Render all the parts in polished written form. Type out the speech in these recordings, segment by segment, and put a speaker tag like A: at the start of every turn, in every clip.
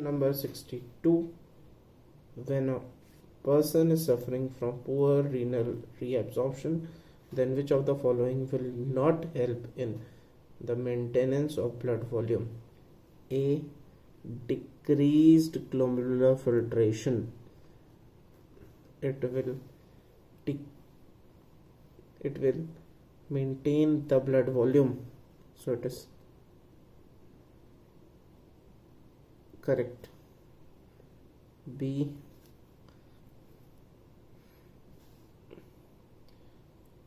A: Number 62. When a person is suffering from poor renal reabsorption, then which of the following will not help in the maintenance of blood volume? A. Decreased glomerular filtration. It will maintain the blood volume. So it is correct. B.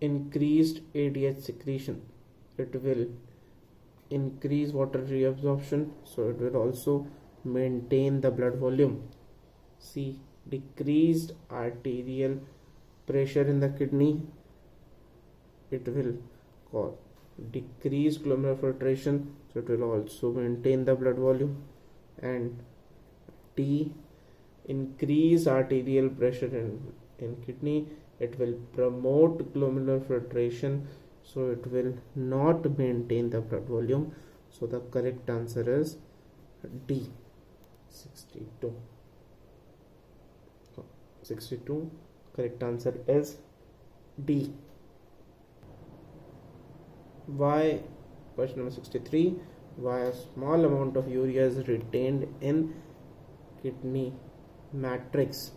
A: Increased ADH secretion. It will increase water reabsorption, so it will also maintain the blood volume. C. Decreased arterial pressure in the kidney. It will cause decreased glomerular filtration, so it will also maintain the blood volume. And D. Increase arterial pressure in kidney. It will promote glomerular filtration, so it will not maintain the blood volume. So the correct answer is D. 62. Correct answer is D. Why? Question number 63. Why a small amount of urea is retained in kidney matrix?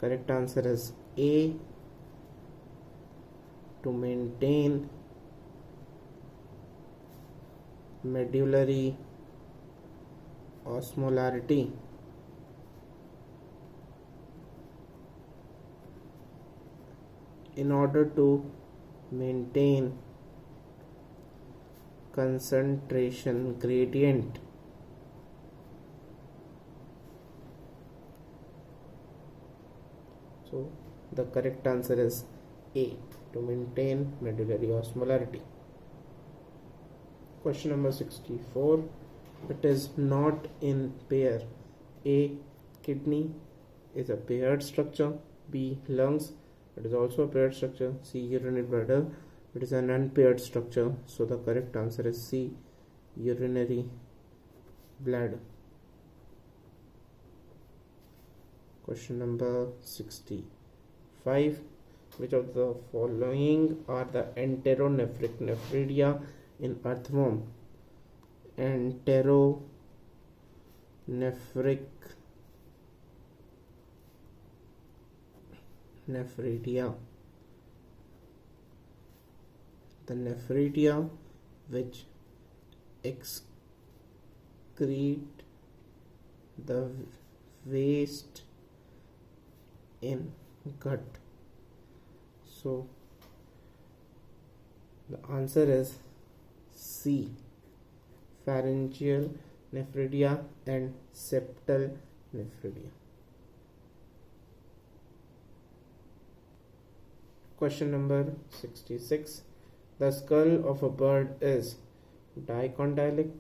A: Correct answer is A. To maintain medullary osmolarity. In order to maintain concentration gradient. So the correct answer is A. To maintain medullary osmolarity. Question number 64. It is not in pair. A. Kidney is a paired structure. B. Lungs, it is also a paired structure. C. Urinary bladder, it is an unpaired structure. So the correct answer is C. Urinary bladder. Question number 65. Which of the following are the enteronephric nephridia in earthworm? Enteronephric nephridia. The nephridia which excrete the waste in gut. So the answer is C. Pharyngeal nephridia and septal nephridia. Question number 66. The skull of a bird is dicondylic,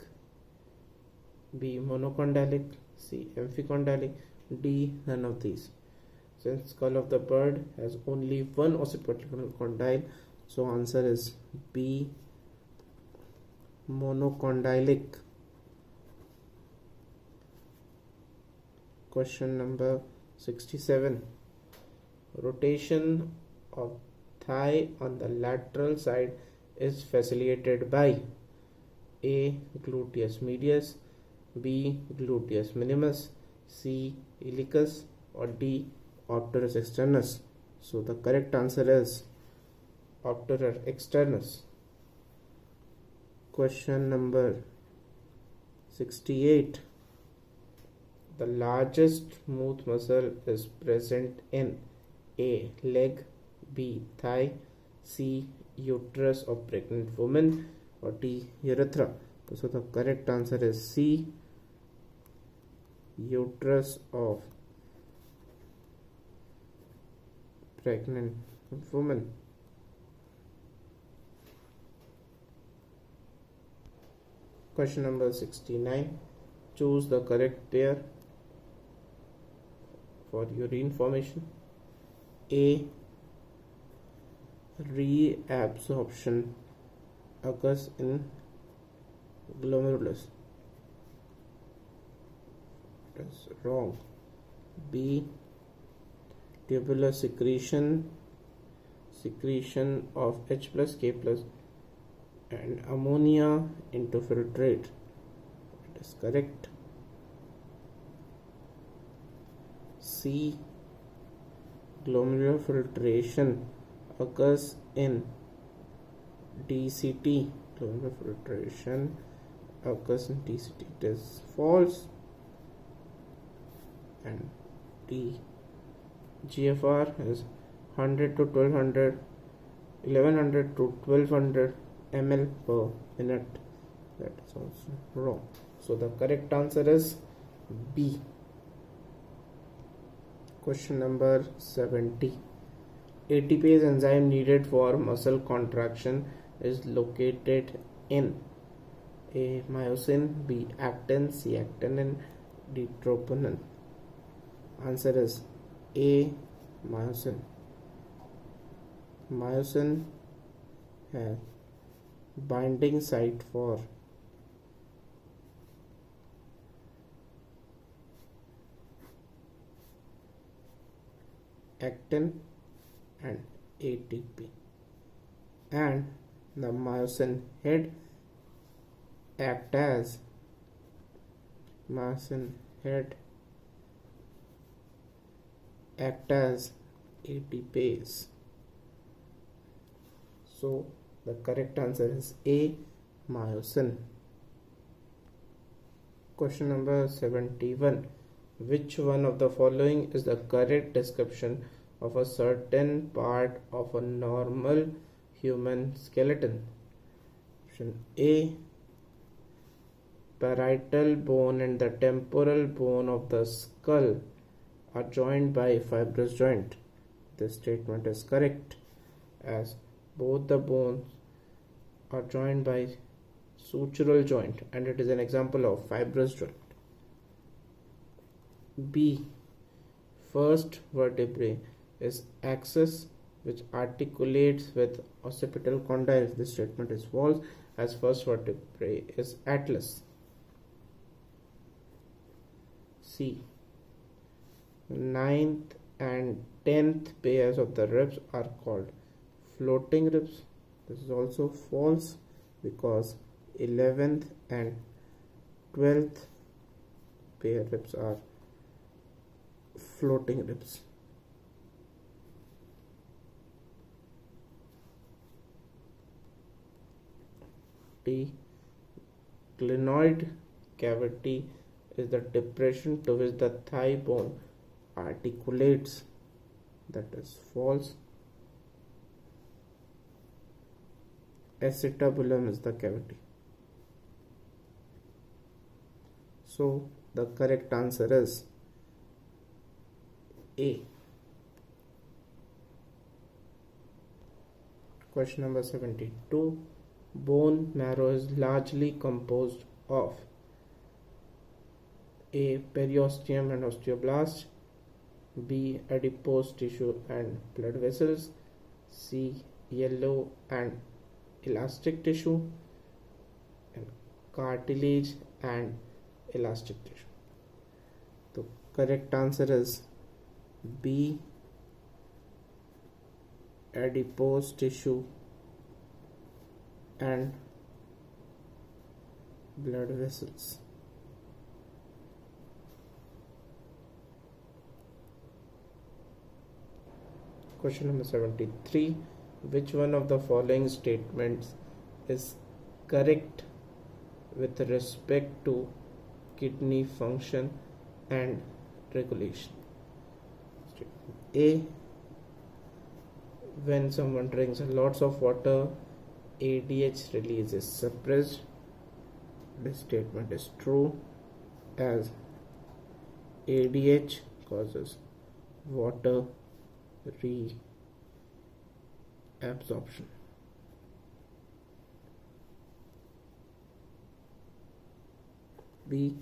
A: B. Monocondylic, C. Amphicondylic, D. None of these. Since skull of the bird has only one occipital condyle, so answer is B. Monocondylic. Question number 67. Rotation of thigh on the lateral side is facilitated by A. Gluteus medius, B. Gluteus minimus, C. iliacus, or D. Obturator externus. So the correct answer is obturator externus. Question number 68. The largest smooth muscle is present in A. Leg, B. Thigh, C. Uterus of pregnant woman, or D. Urethra. So the correct answer is C. Uterus of pregnant woman. Question number 69. Choose the correct pair for urine formation. A. Reabsorption occurs in glomerulus. is wrong. B. Tubular secretion of H plus K plus and ammonia into filtrate. It is correct. C. Glomerular filtration occurs in DCT. Glomerular filtration occurs in DCT. It is false. And D. GFR is 100 to 1200, 1100 to 1200 ml per minute. That is also wrong. So the correct answer is B. Question number 70. ATPase enzyme needed for muscle contraction is located in A. Myosin, B. Actin, C. Actinin, D. Troponin. Answer is A. Myosin. Myosin has binding site for actin and ATP, and the myosin head act as ATPase. So the correct answer is A. Myosin. Question number 71. Which one of the following is the correct description of a certain part of a normal human skeleton? Option A. Parietal bone and the temporal bone of the skull are joined by a fibrous joint. This statement is correct, as both the bones are joined by sutural joint, and it is an example of fibrous joint. B. First vertebrae is axis which articulates with occipital condyles. This statement is false, as first vertebrae is atlas. C. 9th and 10th pairs of the ribs are called floating ribs. This is also false, because 11th and 12th pair ribs are floating ribs. D. Glenoid cavity is the depression to which the thigh bone articulates. That is false. Acetabulum is the cavity. So the correct answer is A. Question number 72. Bone marrow is largely composed of A. Periosteum and osteoblast, B. Adipose tissue and blood vessels, C. Yellow and elastic tissue, and cartilage and elastic tissue. The correct answer is B. Adipose tissue and blood vessels. Question number 73. Which one of the following statements is correct with respect to kidney function and regulation? A. When someone drinks lots of water, ADH release is suppressed. This statement is true, as ADH causes water reabsorption. B.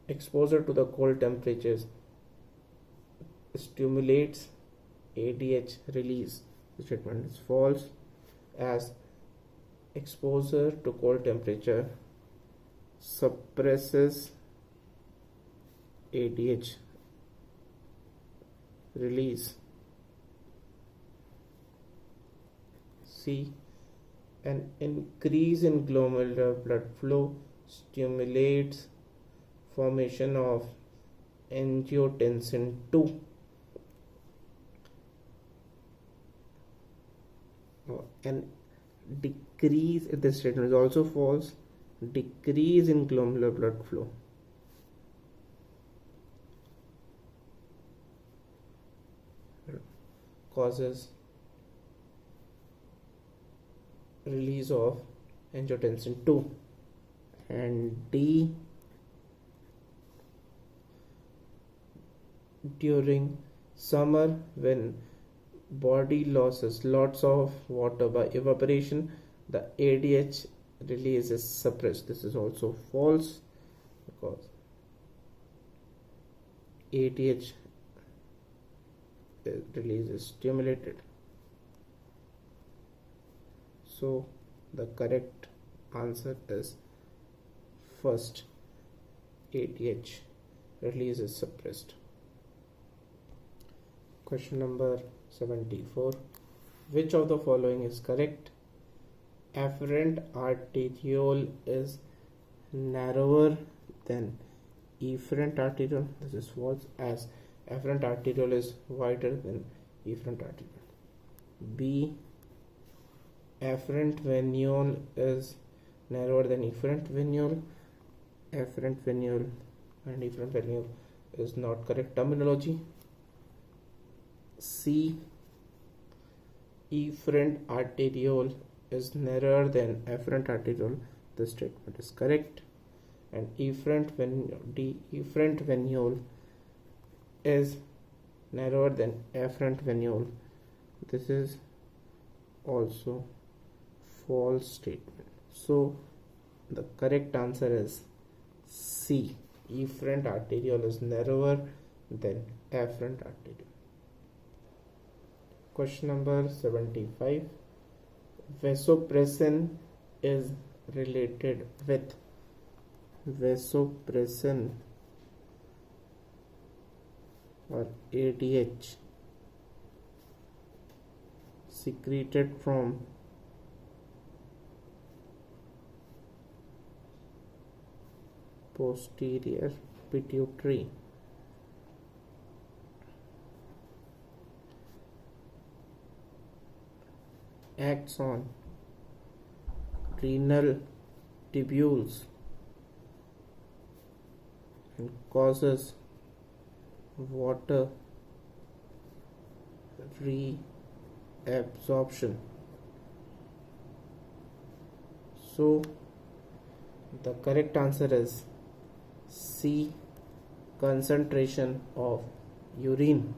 A: Exposure to the cold temperatures stimulates ADH release. The statement is false, as exposure to cold temperature suppresses ADH release. C. An increase in glomerular blood flow stimulates formation of angiotensin 2. And decrease, this statement is also false. Decrease in glomerular blood flow causes release of angiotensin 2. And D, during summer when body loses lots of water by evaporation, the ADH release is suppressed. This is also false because ADH release is stimulated. So the correct answer is first, ADH release is suppressed. Question number 74. Which of the following is correct? Afferent arteriole is narrower than efferent arteriole. This is false, as afferent arteriole is wider than efferent arteriole. B. Afferent venule is narrower than efferent venule. Afferent venule and efferent venule is not correct terminology. C. Efferent arteriole is narrower than afferent arteriole. This statement is correct. And efferent venule is narrower than afferent venule. This is also false statement. So the correct answer is C. Efferent arteriole is narrower than afferent arteriole. Question number 75. Vasopressin is related with vasopressin or ADH secreted from posterior pituitary. Acts on renal tubules and causes water reabsorption. So the correct answer is C. Concentration of urine.